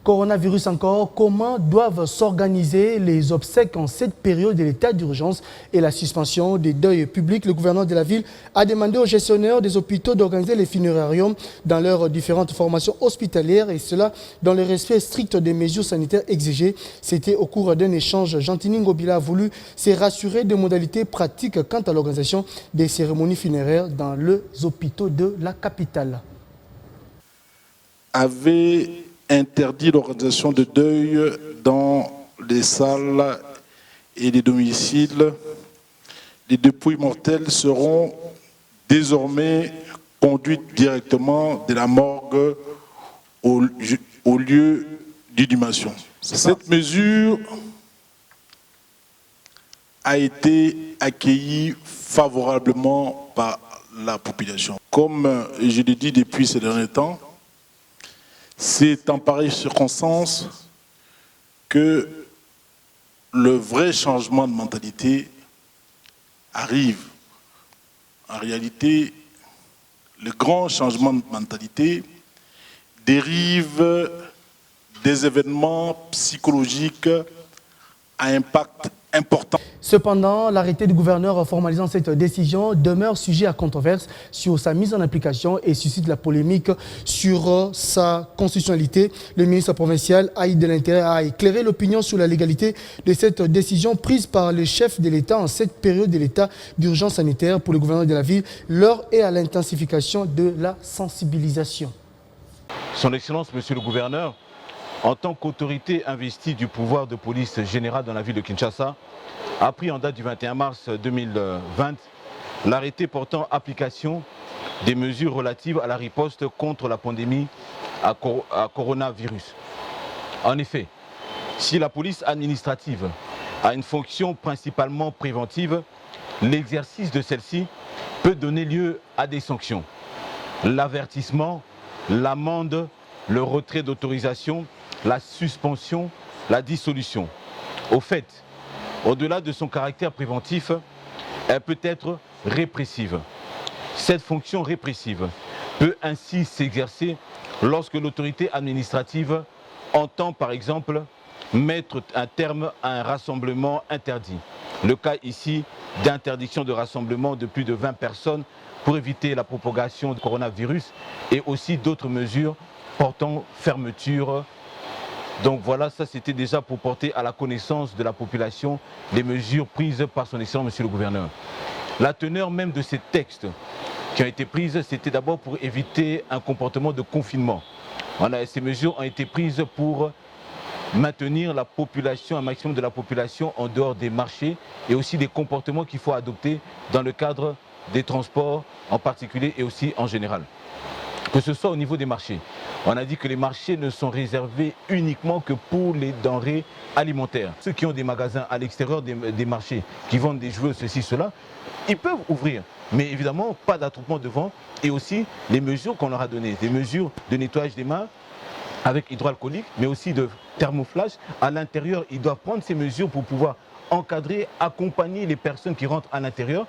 Coronavirus encore, comment doivent s'organiser les obsèques en cette période de l'état d'urgence et la suspension des deuils publics? Le gouverneur de la ville a demandé aux gestionnaires des hôpitaux d'organiser les funérariums dans leurs différentes formations hospitalières et cela dans le respect strict des mesures sanitaires exigées. C'était au cours d'un échange. Jean-Tini Ngobila a voulu se rassurer des modalités pratiques quant à l'organisation des cérémonies funéraires dans les hôpitaux de la capitale. Avait interdit l'organisation de deuil dans les salles et les domiciles. Les dépouilles mortelles seront désormais conduites directement de la morgue au lieu d'inhumation. Cette mesure a été accueillie favorablement par la population. Comme je l'ai dit depuis ces derniers temps, c'est en pareille circonstance que le vrai changement de mentalité arrive. En réalité, le grand changement de mentalité dérive des événements psychologiques à impact important. Cependant, l'arrêté du gouverneur formalisant cette décision demeure sujet à controverse sur sa mise en application et suscite la polémique sur sa constitutionnalité. Le ministre provincial Haït de l'Intérieur a éclairé l'opinion sur la légalité de cette décision prise par le chef de l'État en cette période de l'état d'urgence sanitaire pour le gouverneur de la ville. L'heure est à l'intensification de la sensibilisation. Son Excellence, Monsieur le gouverneur, en tant qu'autorité investie du pouvoir de police générale dans la ville de Kinshasa, a pris en date du 21 mars 2020 l'arrêté portant application des mesures relatives à la riposte contre la pandémie à coronavirus. En effet, si la police administrative a une fonction principalement préventive, l'exercice de celle-ci peut donner lieu à des sanctions. L'avertissement, l'amende, le retrait d'autorisation, la suspension, la dissolution. Au fait, au-delà de son caractère préventif, elle peut être répressive. Cette fonction répressive peut ainsi s'exercer lorsque l'autorité administrative entend par exemple mettre un terme à un rassemblement interdit. Le cas ici d'interdiction de rassemblement de plus de 20 personnes pour éviter la propagation du coronavirus et aussi d'autres mesures portant fermeture. Donc voilà, ça c'était déjà pour porter à la connaissance de la population les mesures prises par son Excellence Monsieur le gouverneur. La teneur même de ces textes qui ont été prises, c'était d'abord pour éviter un comportement de confinement. Voilà, ces mesures ont été prises pour maintenir la population, un maximum de la population en dehors des marchés et aussi des comportements qu'il faut adopter dans le cadre des transports en particulier et aussi en général. Que ce soit au niveau des marchés. On a dit que les marchés ne sont réservés uniquement que pour les denrées alimentaires. Ceux qui ont des magasins à l'extérieur des marchés, qui vendent des jouets, ceci, cela, ils peuvent ouvrir. Mais évidemment, pas d'attroupement devant et aussi les mesures qu'on leur a données. Des mesures de nettoyage des mains avec hydroalcoolique, mais aussi de thermoflage. À l'intérieur, ils doivent prendre ces mesures pour pouvoir encadrer, accompagner les personnes qui rentrent à l'intérieur.